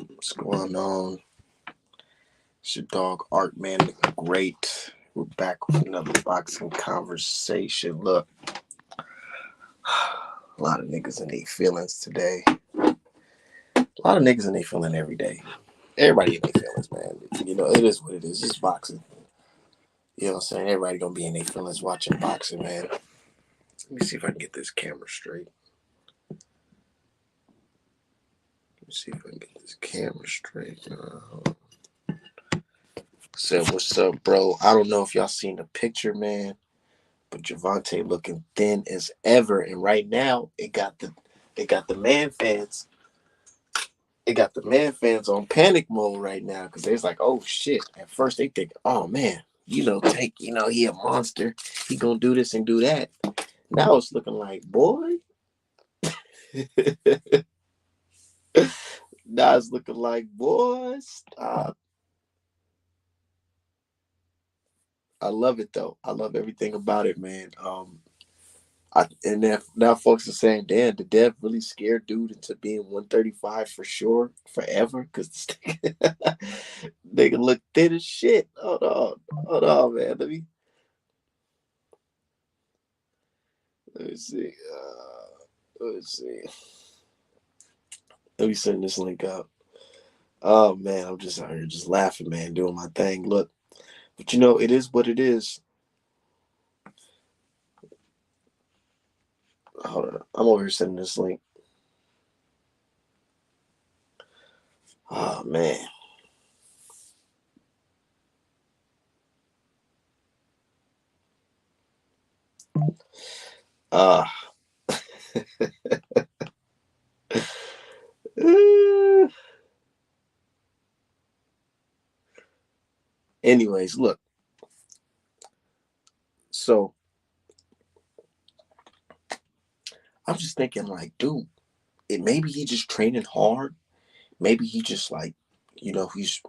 What's going on? It's your dog Art Man the Great. We're back with another boxing conversation. Look, a lot of niggas in their feelings today. A lot of niggas in their feeling every day. Everybody in their feelings, man. You know, it is what it is. It's boxing. You know what I'm saying? Everybody gonna be in their feelings watching boxing, man. Let me see if I can get this camera straight. Let me see if I can get this camera straight. Said, what's up, bro? I don't know if y'all seen the picture, man. But Javante looking thin as ever, and right now it got the man fans. It got the man fans on panic mode right now because they're like, oh shit. At first they think, oh man, he a monster. He gonna do this and do that. Now it's looking like, boy. Now it's looking like, boy, stop. I love it though. I love everything about it, man. And then now folks are saying, damn, did Dev really scare dude into being 135 for sure, forever? Because they can look thin as shit. Hold on, man. Let me see. Let me see. Let me send this link out. Oh man, I'm just out here just laughing, man, doing my thing. Look, but it is what it is. Hold on, I'm over here sending this link. Oh man. Uh Anyways, look. So I'm just thinking, like, dude, maybe he just training hard. Maybe he just like, he's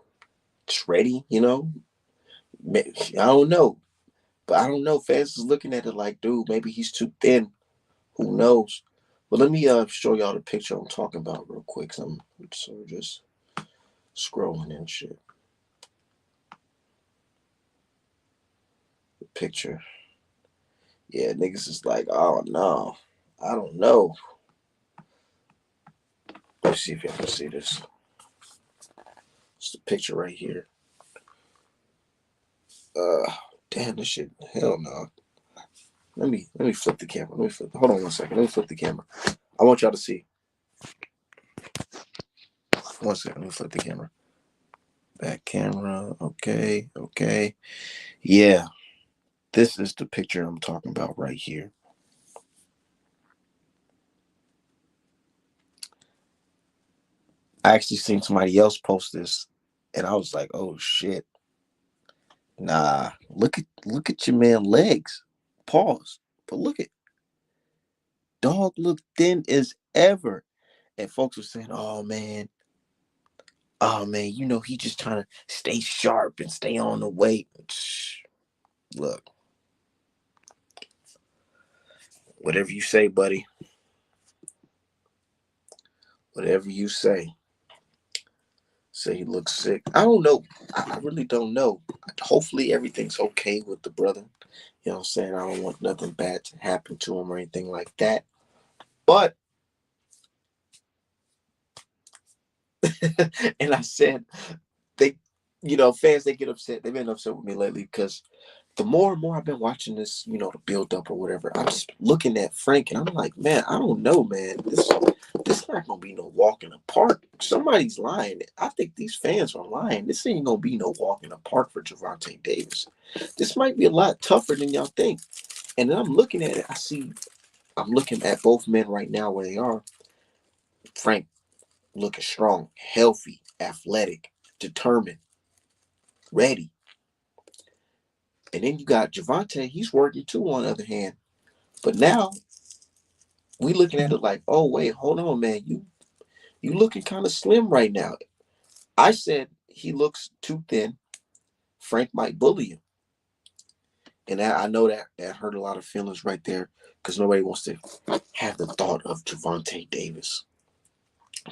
just ready. I don't know, but I don't know. Fans is looking at it like, dude, maybe he's too thin. Who knows? But let me show y'all the picture I'm talking about real quick. 'Cause I'm sort of just scrolling and shit. The picture. Yeah, niggas is like, oh no, I don't know. Let's see if y'all can see this. It's the picture right here. Uh, damn, this shit. Hell no. Let me flip the camera. Hold on 1 second. Let me flip the camera. I want y'all to see. 1 second. Let me flip the camera. Back camera. Okay. Okay. Yeah. This is the picture I'm talking about right here. I actually seen somebody else post this, and I was like, "Oh shit, nah! Look at your man legs. Pause. But dog look thin as ever." And folks were saying, oh man, he just trying to stay sharp and stay on the weight." Look, whatever you say, buddy. Whatever you say. Say he looks sick. I don't know. I really don't know. Hopefully everything's okay with the brother. You know what I'm saying? I don't want nothing bad to happen to him or anything like that. But and I said they fans they get upset. They've been upset with me lately because the more and more I've been watching this, the build up or whatever, I'm just looking at Frank and I'm like, man, I don't know, man. This not gonna be no walk in the park. Somebody's lying. I think these fans are lying. This ain't gonna be no walk in the park for Gervonta Davis. This might be a lot tougher than y'all think. And then I'm looking at it. I'm looking at both men right now where they are. Frank looking strong, healthy, athletic, determined, ready. And then you got Gervonta, he's working too on the other hand. But now we looking at it like, oh wait, hold on, man. You looking kind of slim right now. I said he looks too thin. Frank might bully him. And I know that hurt a lot of feelings right there because nobody wants to have the thought of Gervonta Davis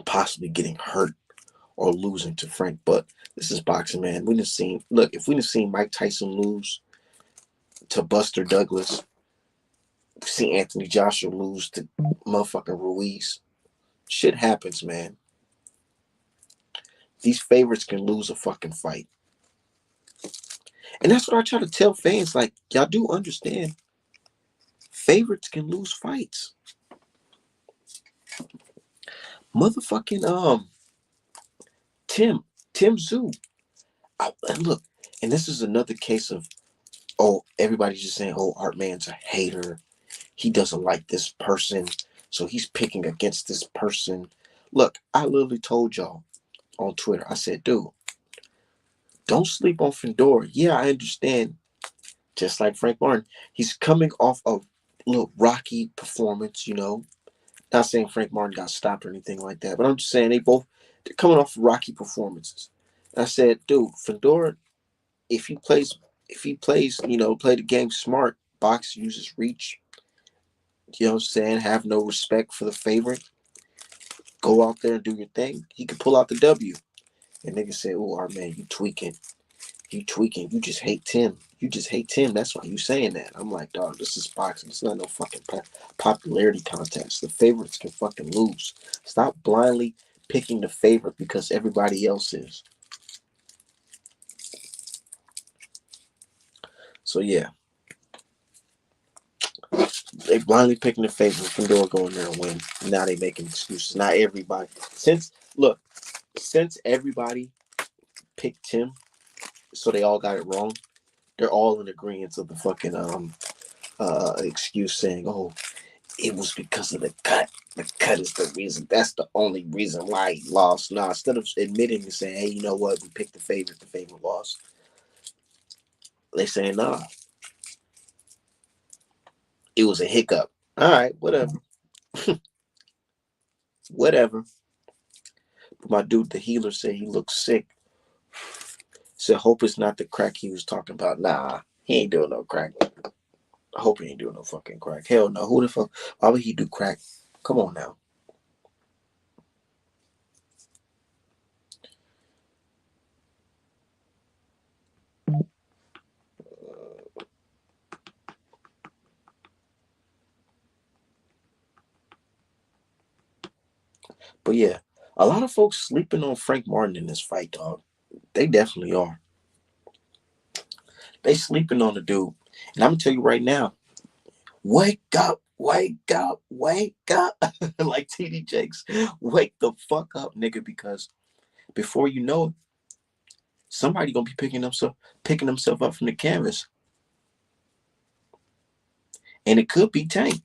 possibly getting hurt or losing to Frank. But this is boxing, man. We just seen look if we just seen Mike Tyson lose to Buster Douglas, see Anthony Joshua lose to motherfucking Ruiz. Shit happens, man. These favorites can lose a fucking fight. And that's what I try to tell fans. Like, y'all do understand favorites can lose fights. Motherfucking Tim Tszyu. And look, and this is another case of everybody's just saying, Art Man's a hater. He doesn't like this person, so he's picking against this person. Look, I literally told y'all on Twitter, I said, dude, don't sleep on Fedor. Yeah, I understand. Just like Frank Martin, he's coming off a little rocky performance, Not saying Frank Martin got stopped or anything like that, but I'm just saying they're coming off rocky performances. And I said, dude, Fedor, if he plays, play the game smart, box uses reach, have no respect for the favorite, go out there and do your thing, he can pull out the W. And niggas say, Art Man, you tweaking. You tweaking. You just hate Tim. You just hate Tim. That's why you saying that. I'm like, dog, this is boxing. It's not no fucking popularity contest. The favorites can fucking lose. Stop blindly picking the favorite because everybody else is. So, yeah. They blindly picking the favorite. Fedor going there and win. Now they making excuses. Not everybody. Since everybody picked Tim, so they all got it wrong, they're all in agreement of the fucking excuse saying, it was because of the cut. The cut is the reason. That's the only reason why he lost. Nah, instead of admitting and saying, hey, you know what? We picked the favorite lost. They saying, nah. It was a hiccup. All right, whatever. Whatever. But my dude, the healer, said he looked sick. Said, hope it's not the crack he was talking about. Nah, he ain't doing no crack. I hope he ain't doing no fucking crack. Hell no. Who the fuck? Why would he do crack? Come on now. But yeah, a lot of folks sleeping on Frank Martin in this fight, dog. They definitely are. They sleeping on the dude. And I'm gonna tell you right now, wake up, wake up, wake up. Like TD Jakes. Wake the fuck up, nigga, because before you know it, somebody gonna be picking himself up from the canvas. And it could be Tank.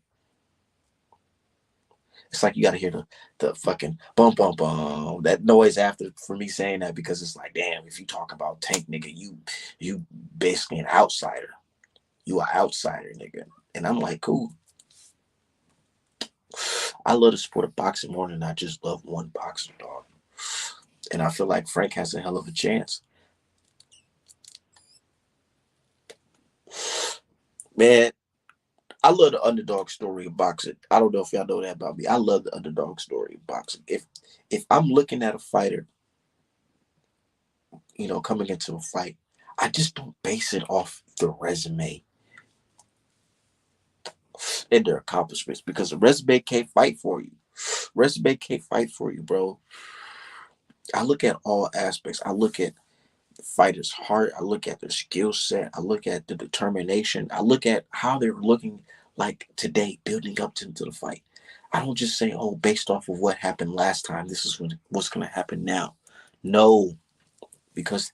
It's like you gotta hear the fucking bum bum bum, that noise after for me saying that, because it's like, damn, if you talk about Tank, nigga, you basically an outsider. You an outsider, nigga. And I'm like, cool. I love the sport of boxing more than I just love one boxer, dog. And I feel like Frank has a hell of a chance. Man, I love the underdog story of boxing. I don't know if y'all know that about me. I love the underdog story of boxing. If I'm looking at a fighter, coming into a fight, I just don't base it off the resume and their accomplishments, because the resume can't fight for you. Resume can't fight for you, bro. I look at all aspects. I look at the fighter's heart. I look at their skill set. I look at the determination. I look at how they're looking like today, building up to the fight. I don't just say, based off of what happened last time, this is what's going to happen now. No, because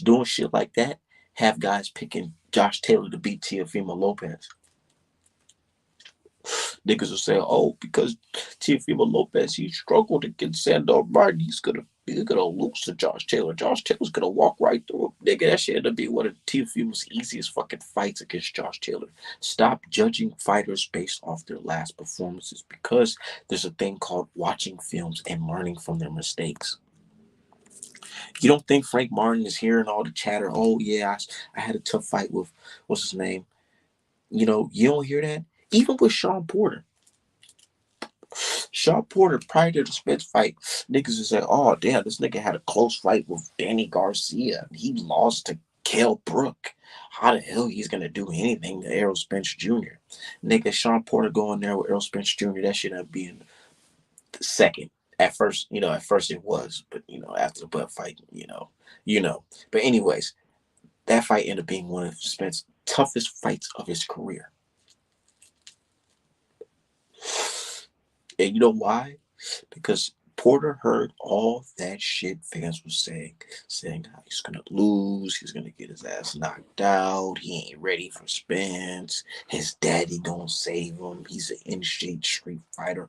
doing shit like that have guys picking Josh Taylor to beat Teofimo Lopez. Niggas will say, because Teofimo Lopez, he struggled against Sandor Martin, he's gonna lose to Josh Taylor. Josh Taylor's gonna walk right through him. Nigga, that shit ended up being one of Teofimo's easiest fucking fights against Josh Taylor. Stop judging fighters based off their last performances, because there's a thing called watching films and learning from their mistakes. You don't think Frank Martin is hearing all the chatter? Oh yeah, I had a tough fight with what's his name. You don't hear that? Even with Sean Porter. Shawn Porter, prior to the Spence fight, niggas was like, oh, damn, this nigga had a close fight with Danny Garcia. He lost to Kell Brook. How the hell he's going to do anything to Errol Spence Jr.? Nigga, Shawn Porter going there with Errol Spence Jr., that should have been second. At first it was, but, after the butt fight, But anyways, that fight ended up being one of Spence's toughest fights of his career. And you know why? Because Porter heard all that shit fans were saying how he's gonna lose, he's gonna get his ass knocked out, he ain't ready for Spence, his daddy gonna save him, he's an in-shape street fighter.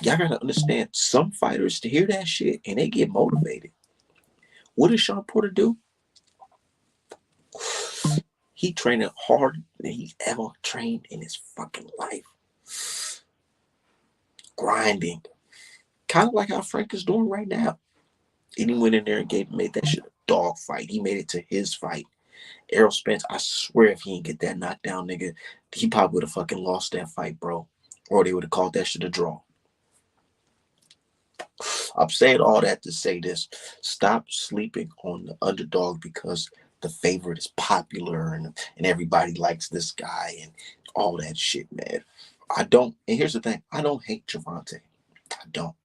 Y'all gotta understand, some fighters to hear that shit and they get motivated. What does Shawn Porter do? He trained harder than he ever trained in his fucking life. Grinding. Kind of like how Frank is doing right now. And he went in there and made that shit a dog fight. He made it to his fight. Errol Spence, I swear if he didn't get that knockdown, nigga, he probably would have fucking lost that fight, bro. Or they would have called that shit a draw. I'm saying all that to say this. Stop sleeping on the underdog because the favorite is popular and everybody likes this guy and all that shit, man. And here's the thing, I don't hate Gervonta. I don't.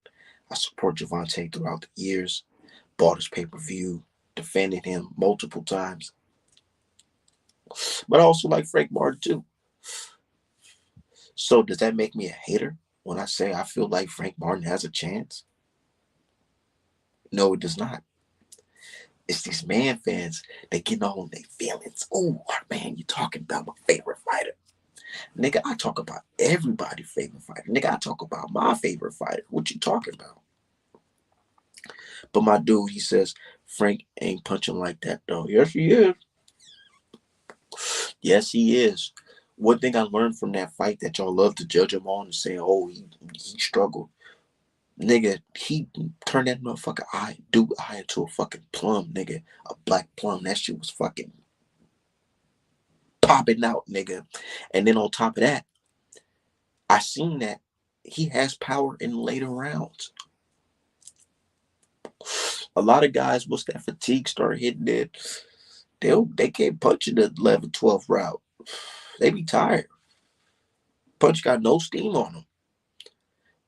I support Gervonta throughout the years, bought his pay-per-view, defended him multiple times. But I also like Frank Martin too. So does that make me a hater when I say I feel like Frank Martin has a chance? No, it does not. It's these man fans that get all in their feelings. Oh, man, you talking about my favorite fighter. Nigga, I talk about everybody's favorite fighter. Nigga, I talk about my favorite fighter. What you talking about? But my dude, he says, Frank ain't punching like that, though. Yes, he is. Yes, he is. One thing I learned from that fight that y'all love to judge him on and say, oh, he struggled. Nigga, he turned that motherfucker eye into a fucking plum, nigga. A black plum. That shit was fucking popping out, nigga. And then on top of that, I seen that he has power in later rounds. A lot of guys, once that fatigue start hitting it, they can't punch in the 11th, 12th round. They be tired. Punch got no steam on him.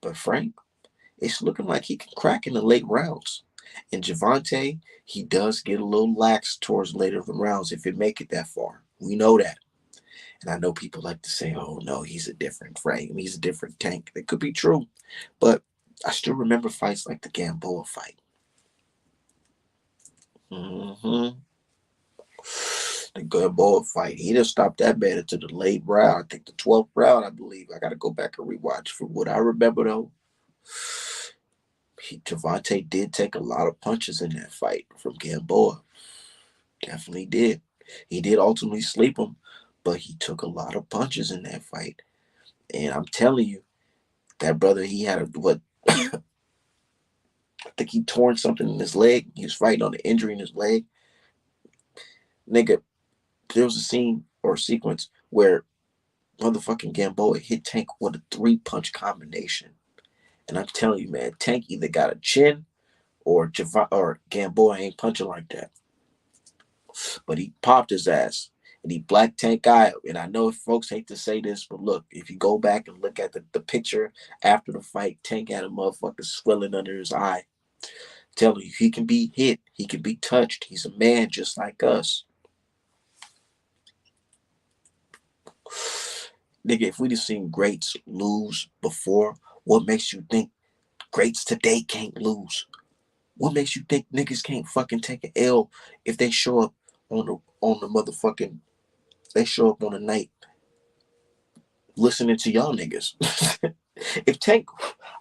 But Frank, it's looking like he can crack in the late rounds. And Gervonta, he does get a little lax towards later rounds if it make it that far. We know that. And I know people like to say, oh, no, he's a different Frank. He's a different Tank. It could be true. But I still remember fights like the Gamboa fight. Mm-hmm. The Gamboa fight. He just stopped that man into the late round. I think the 12th round, I believe. I got to go back and rewatch. From what I remember, though, Gervonta did take a lot of punches in that fight from Gamboa. Definitely did. He did ultimately sleep him, but he took a lot of punches in that fight. And I'm telling you, that brother, he had what? I think he torn something in his leg. He was fighting on the injury in his leg. Nigga, there was a scene or a sequence where motherfucking Gamboa hit Tank with a 3-punch combination. And I'm telling you, man, Tank either got a chin or Gamboa ain't punching like that. But he popped his ass. And he blacked Tank eye. And I know folks hate to say this, but look, if you go back and look at the picture after the fight, Tank had a motherfucker swelling under his eye. Telling you, he can be hit. He can be touched. He's a man just like us. Nigga, if we'd have seen greats lose before, what makes you think greats today can't lose? What makes you think niggas can't fucking take an L if they show up on the motherfucking, they show up on the night listening to y'all niggas? If Tank,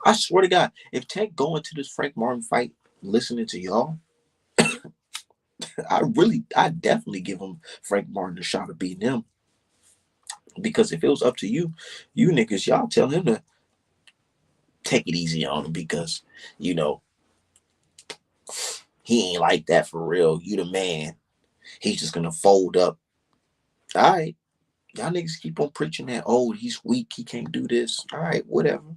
I swear to God, if Tank go into this Frank Martin fight listening to y'all, I definitely give him Frank Martin a shot of beating him. Because if it was up to you, you niggas, y'all tell him to take it easy on him because, he ain't like that for real. You the man. He's just gonna fold up. All right. Y'all niggas keep on preaching that, oh, he's weak, he can't do this. All right, whatever.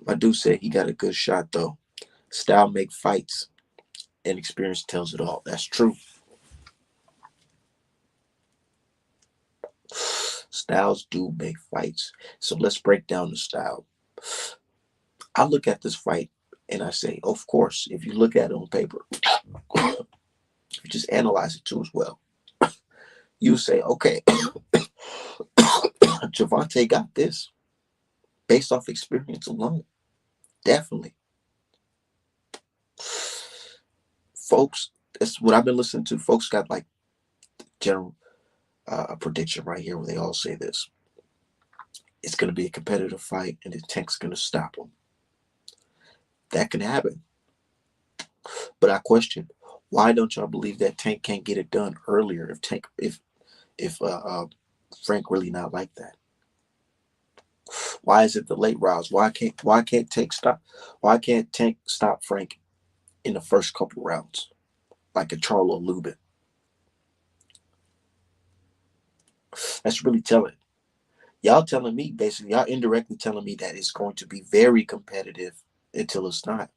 My dude said he got a good shot though. Style make fights, and experience tells it all. That's true. Styles do make fights. So let's break down the style. I look at this fight and I say, of course, if you look at it on paper, if you just analyze it too as well, you say, okay, Javante got this based off experience alone. Definitely. Folks, that's what I've been listening to. Folks got like general a prediction right here where they all say this. It's going to be a competitive fight and the Tank's going to stop him. That can happen. But I question, why don't y'all believe that Tank can't get it done earlier if Frank really not like that? Why is it the late rounds? Why can't Tank stop Frank in the first couple rounds like a Charlo Lubin? That's really telling. Y'all telling me basically, y'all indirectly telling me that it's going to be very competitive until it's not.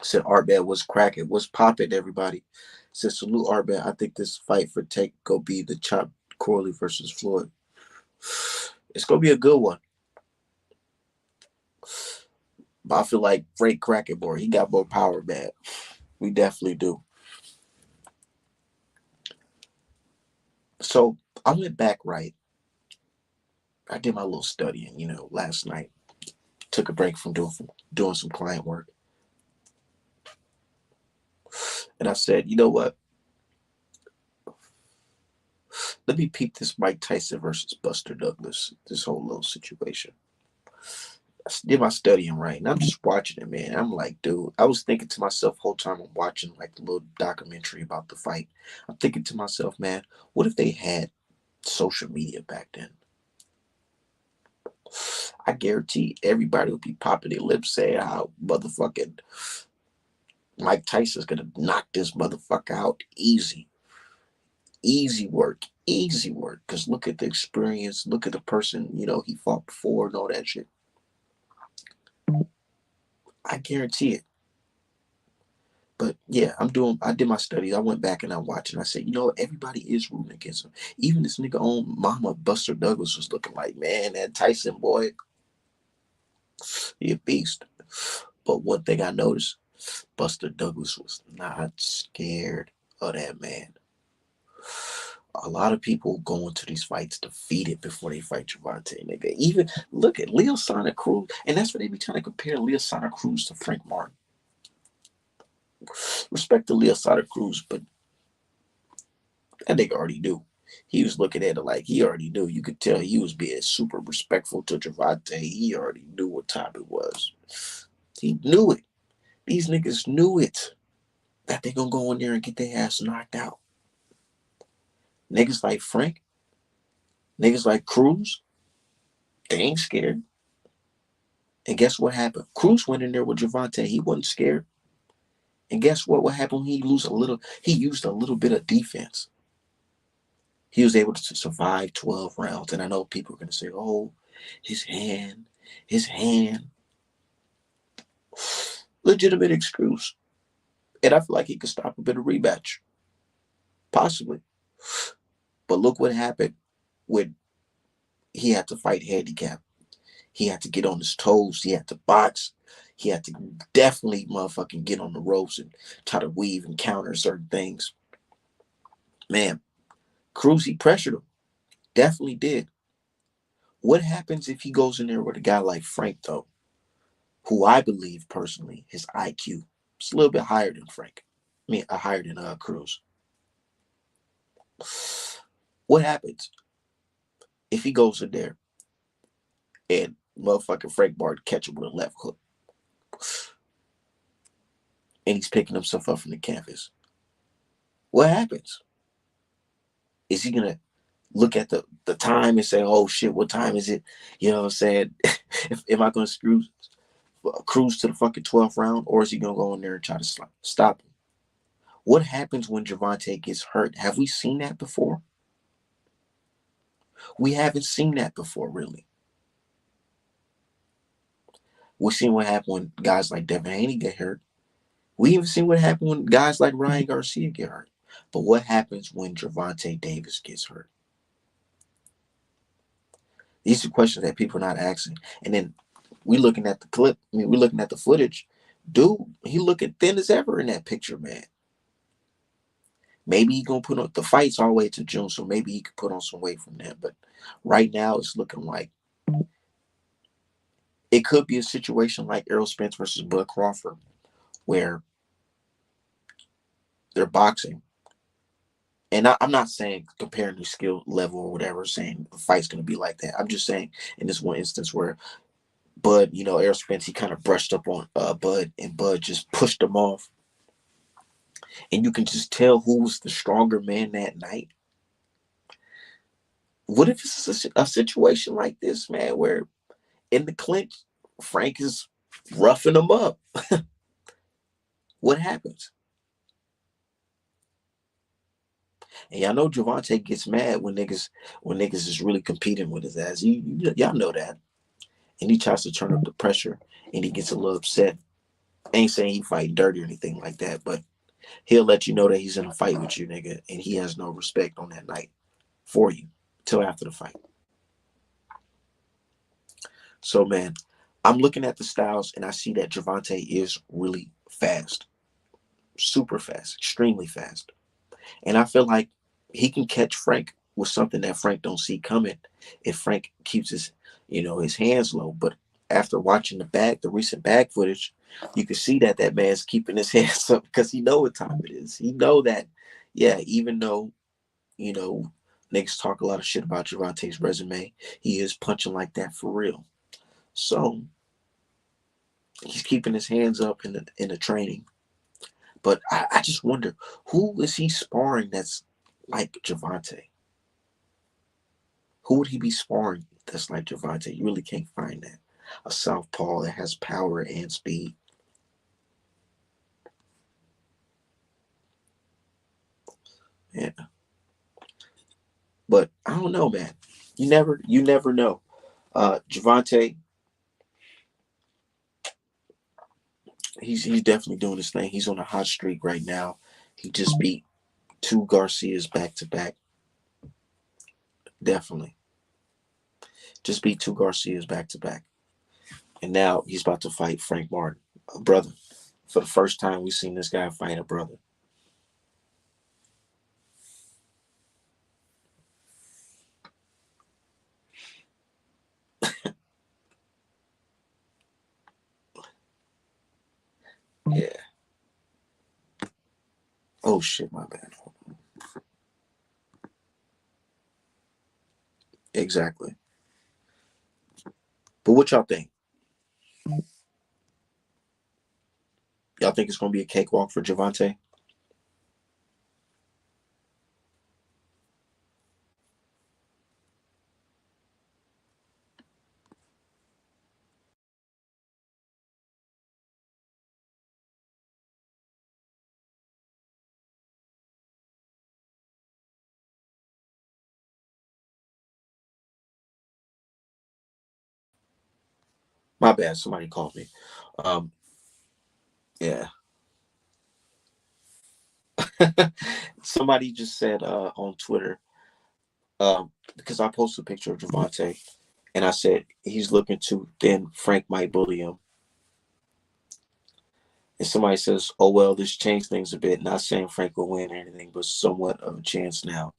Said Arbad was cracking, was popping, everybody. Said salute Arbad. I think this fight for Tank go be the Chop Corley versus Floyd. It's gonna be a good one. But I feel like Frank cracking more. He got more power, man. We definitely do. So I went back, right. I did my little studying, last night. Took a break from doing some client work. And I said, you know what? Let me peep this Mike Tyson versus Buster Douglas, this whole little situation. I did my studying, right, and I'm just watching it, man. I'm like, dude, I was thinking to myself the whole time I'm watching like the little documentary about the fight. I'm thinking to myself, man, what if they had social media back then? I guarantee everybody would be popping their lips saying how motherfucking Mike Tyson's gonna knock this motherfucker out easy. Easy work. Easy work. Because look at the experience. Look at the person, he fought before and all that shit. I guarantee it. But yeah, I did my studies. I went back and I watched and I said, everybody is rooting against him. Even this nigga own mama, Buster Douglas, was looking like, man, that Tyson boy, he a beast. But one thing I noticed, Buster Douglas was not scared of that man. A lot of people go into these fights defeated before they fight Javante. Nigga, even look at Leo Santa Cruz, and that's what they be trying to compare Leo Santa Cruz to Frank Martin. Respect to Leo Santa Cruz, but that nigga already knew. He was looking at it like he already knew. You could tell he was being super respectful to Javante. He already knew what time it was. He knew it. These niggas knew it. That they gonna go in there and get their ass knocked out. Niggas like Frank, niggas like Cruz, they ain't scared. And guess what happened? Cruz went in there with Javante. He wasn't scared. And guess what? What happened? He used a little bit of defense. He was able to survive 12 rounds. And I know people are gonna say, oh, his hand. Legitimate excuse. And I feel like he could stop a bit of rematch. Possibly. But look what happened when he had to fight handicap. He had to get on his toes. He had to box. He had to definitely motherfucking get on the ropes and try to weave and counter certain things. Man, Cruz, he pressured him. Definitely did. What happens if he goes in there with a guy like Frank, though, who I believe personally, his IQ is a little bit higher than Frank. I mean, higher than Cruz. What happens if he goes in there and motherfucking Frank Martin catch him with a left hook and he's picking himself up from the canvas? What happens? Is he gonna look at the time and say, "Oh shit, what time is it?" You know what I'm saying? Am I gonna cruise to the fucking 12th round, or is he gonna go in there and try to stop him? What happens when Javante gets hurt? Have we seen that before? We haven't seen that before, really. We've seen what happened when guys like Devin Haney get hurt. We even seen what happened when guys like Ryan Garcia get hurt. But what happens when Gervonta Davis gets hurt? These are questions that people are not asking. And then we looking at the clip. I mean, we're looking at the footage. Dude, he looking thin as ever in that picture, man. Maybe he gonna put on the fights all the way to June, so maybe he could put on some weight from that. But right now, it's looking like it could be a situation like Errol Spence versus Bud Crawford, where they're boxing. And I'm not saying comparing the skill level or whatever, saying the fight's gonna be like that. I'm just saying in this one instance where Bud, Errol Spence, he kind of brushed up on Bud, and Bud just pushed him off, and you can just tell who was the stronger man that night. What if it's a situation like this, man, where in the clinch, Frank is roughing him up? What happens? And y'all know Gervonta gets mad when niggas is really competing with his ass. Y'all know that. And he tries to turn up the pressure, and he gets a little upset. Ain't saying he fight dirty or anything like that, but he'll let you know that he's in a fight with you, nigga, and he has no respect on that night for you till after the fight. So, man, I'm looking at the styles, and I see that Gervonta is really fast, super fast, extremely fast. And I feel like he can catch Frank with something that Frank don't see coming if Frank keeps his hands low. But after watching the recent bag footage, you can see that man's keeping his hands up because he know what time it is. He know that, yeah, even though, you know, niggas talk a lot of shit about Gervonta's resume, he is punching like that for real. So he's keeping his hands up in the training. But I just wonder, who is he sparring that's like Gervonta? Who would he be sparring that's like Gervonta? You really can't find that. A southpaw that has power and speed. Yeah. But I don't know, man. You never know. Gervonta, he's definitely doing his thing. He's on a hot streak right now. He just beat two Garcias back to back. Definitely. Just beat two Garcias back to back. And now he's about to fight Frank Martin, a brother. For the first time, we've seen this guy fight a brother. Yeah. Oh shit, my bad. Exactly. But what y'all think? Y'all think it's gonna be a cakewalk for Gervonta? My bad. Somebody called me. Um, yeah. Somebody just said on Twitter, because I posted a picture of Gervonta, and I said he's looking too thin. Frank might bully him. And somebody says, "Oh well, this changed things a bit. Not saying Frank will win or anything, but somewhat of a chance now."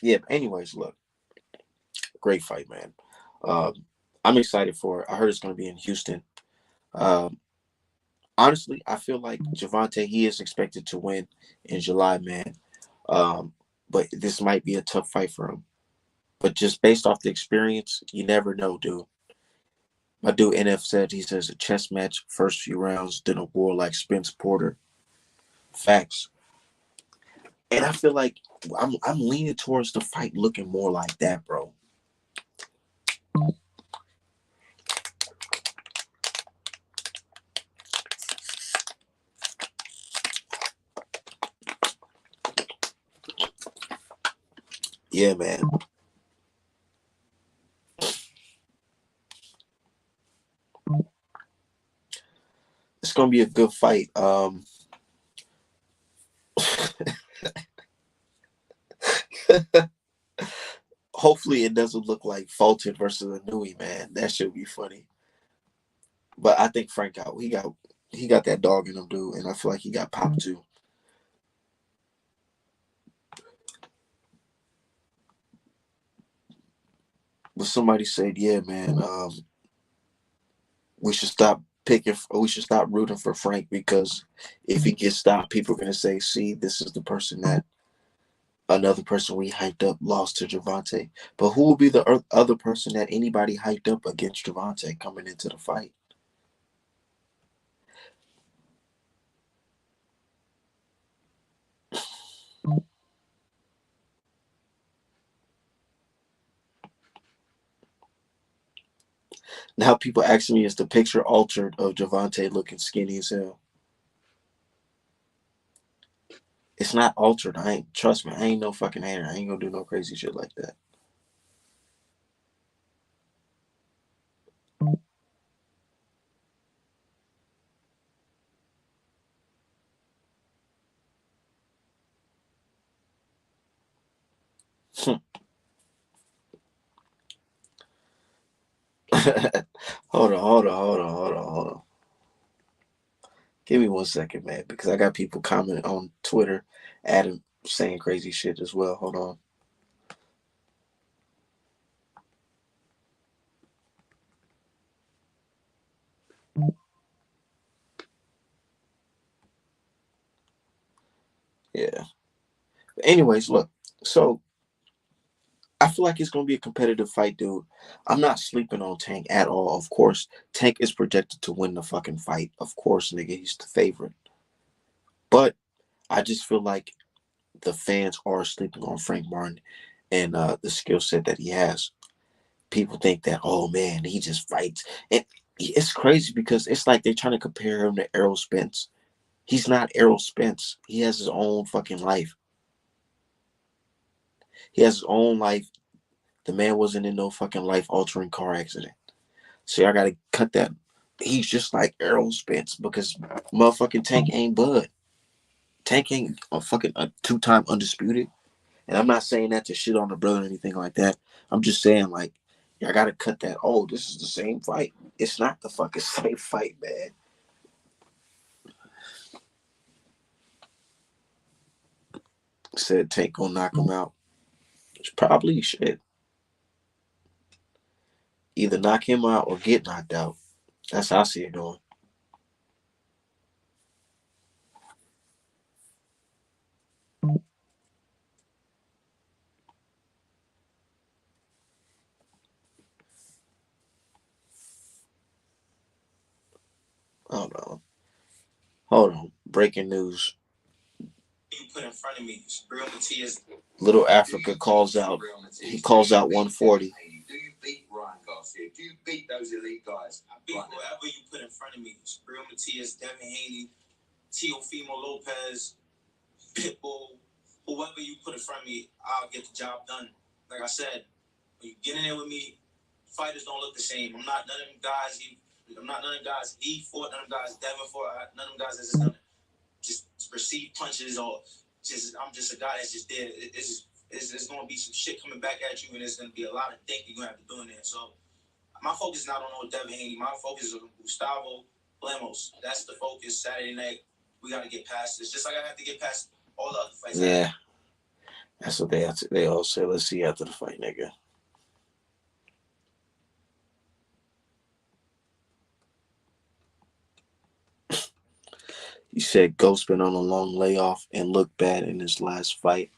Yeah. Anyways, look, great fight, man. Um, I'm excited for it. I heard it's going to be in Houston. Um, Honestly, I feel like Gervonta, he is expected to win in July, man. but this might be a tough fight for him. But just based off the experience, you never know, dude. My dude NF said, he says a chess match, first few rounds, then a war like Spence Porter. Facts. And I feel like I'm leaning towards the fight looking more like that, bro. Yeah, man. It's gonna be a good fight. Hopefully it doesn't look like Fulton versus Anui, man. That should be funny. But I think Frank out. He got that dog in him, dude, and I feel like he got popped too. But somebody said, yeah, man, we should stop we should stop rooting for Frank because if he gets stopped, people are gonna say, see, this is the person that another person we hyped up lost to Gervonta. But who will be the other person that anybody hyped up against Gervonta coming into the fight? Now people asking me, is the picture altered of Gervonta looking skinny as hell? It's not altered. I ain't, trust me, I ain't no fucking hater. I ain't gonna do no crazy shit like that. Hold on. Give me 1 second, man, because I got people commenting on Twitter, Adam saying crazy shit as well. Hold on. Yeah. But anyways, look. So I feel like it's gonna be a competitive fight, dude. I'm not sleeping on Tank at all. Of course, Tank is projected to win the fucking fight. Of course, nigga, he's the favorite. But I just feel like the fans are sleeping on Frank Martin and the skill set that he has. People think that, oh man, he just fights. And it's crazy because it's like they're trying to compare him to Errol Spence. He's not Errol Spence. He has his own fucking life. He has his own life. The man wasn't in no fucking life altering car accident. So I gotta cut that. He's just like Errol Spence because motherfucking Tank ain't Bud. Tank ain't a two-time undisputed. And I'm not saying that to shit on the brother or anything like that. I'm just saying like, I gotta cut that. Oh, this is the same fight. It's not the fucking same fight, man. Said Tank gonna knock him out. It's probably shit. Either knock him out or get knocked out. That's how I see it going. I don't know. Hold on. Breaking news. You put in front of me, Real Matias. Little Africa calls out. He calls out 140. Do you beat Ryan Garcia? Do you beat those elite guys? I beat whoever you put in front of me. Real Matias, Devin Haney, Teofimo Lopez, Pitbull, whoever you put in front of me, I'll get the job done. Like I said, when you get in there with me, fighters don't look the same. I'm not none of them guys. I'm not none of them guys. He fought none of them guys. Devin fought none of them guys. That's just receive punches or just I'm just a guy that's just there. It's going to be some shit coming back at you, and it's going to be a lot of thinking you're going to have to do in there. So my focus is not on no Devin Haney. My focus is on Gustavo Lemos. That's the focus. Saturday night, we got to get past this. Just like I have to get past all the other fights. Yeah, that's what they have to. They all say, "Let's see after the fight, nigga." He said Ghost been on a long layoff and looked bad in his last fight.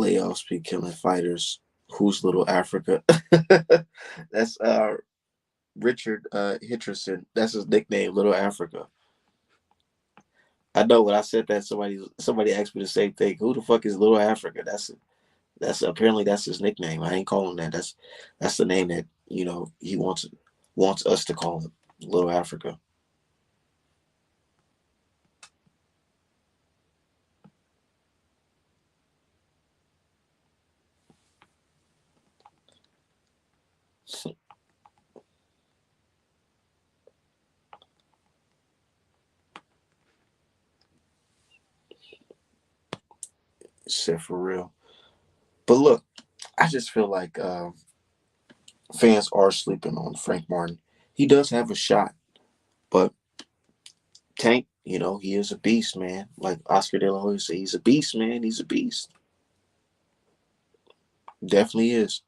Layoffs be killing fighters. Who's Little Africa? That's Richard Hitcherson. That's his nickname, Little Africa. I know when I said that, somebody asked me the same thing. Who the fuck is Little Africa? That's apparently that's his nickname. I ain't calling that. That's the name that he wants us to call him, Little Africa. Shit for real. But look, I just feel like fans are sleeping on Frank Martin. He does have a shot, but Tank, he is a beast, man. Like Oscar De La Hoya said, he's a beast, man. He's a beast. Definitely is.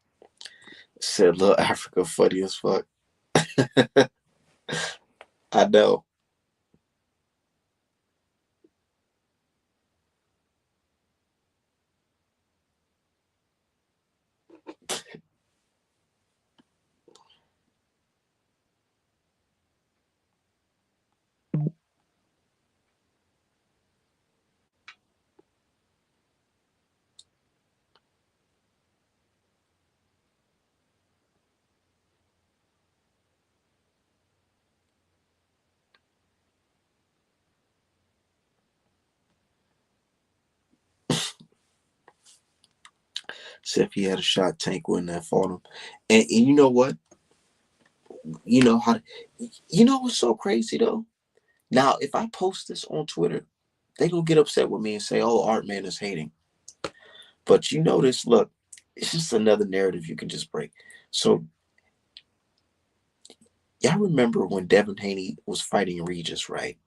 Said Little Africa funny as fuck. I know. Said if he had a shot, Tank wouldn't have fought him. And you know what? You know how? You know what's so crazy though? Now, if I post this on Twitter, they gonna get upset with me and say, "Oh, Art Man is hating." But you notice, look, it's just another narrative you can just break. So y'all remember when Devin Haney was fighting Regis, right?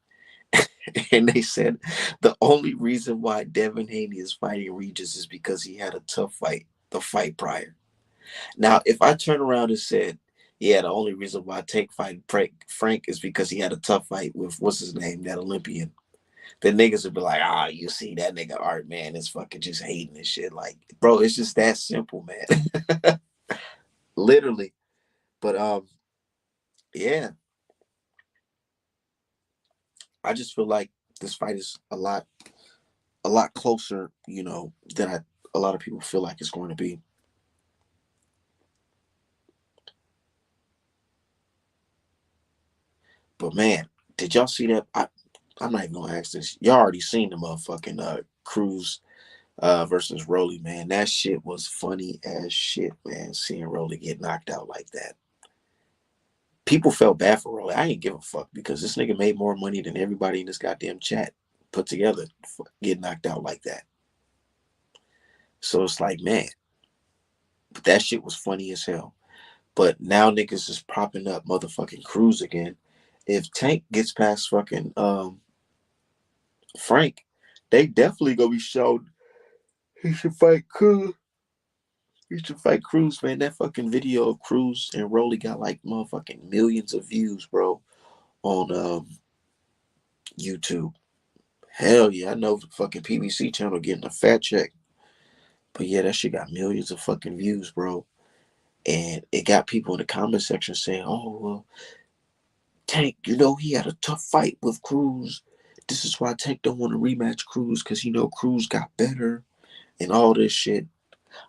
And they said the only reason why Devin Haney is fighting Regis is because he had a tough fight the fight prior. Now, if I turn around and said, yeah, the only reason why Tank fight Frank is because he had a tough fight with what's his name, that Olympian, then niggas would be like, you see that nigga Art Man is fucking just hating and shit. Like, bro, it's just that simple, man. Literally. But yeah, I just feel like this fight is a lot closer, than a lot of people feel like it's going to be. But man, did y'all see that? I'm not even gonna ask this. Y'all already seen the motherfucking Cruz versus Rolly, man. That shit was funny as shit, man. Seeing Rolly get knocked out like that. People felt bad for Rolly. I ain't give a fuck because this nigga made more money than everybody in this goddamn chat put together. Get knocked out like that. So it's like, man, but that shit was funny as hell. But now niggas is propping up motherfucking Cruz again. If Tank gets past fucking Frank, they definitely gonna be showed he should fight Cruz. He should fight Cruz, man. That fucking video of Cruz and Rolly got like motherfucking millions of views, bro, on YouTube. Hell yeah, I know the fucking PBC channel getting a fat check. But yeah, that shit got millions of fucking views, bro. And it got people in the comment section saying, oh, well, Tank, he had a tough fight with Cruz. This is why Tank don't want to rematch Cruz because Cruz got better and all this shit.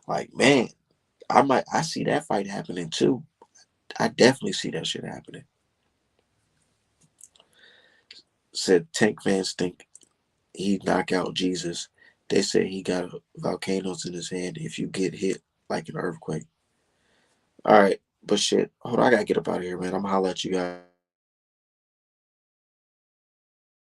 Like, man, I see that fight happening too. I definitely see that shit happening. Said Tank fans think he knock out Jesus. They say he got volcanoes in his hand if you get hit like an earthquake. All right, but shit. Hold on, I gotta get up out of here, man. I'm gonna holler at you guys.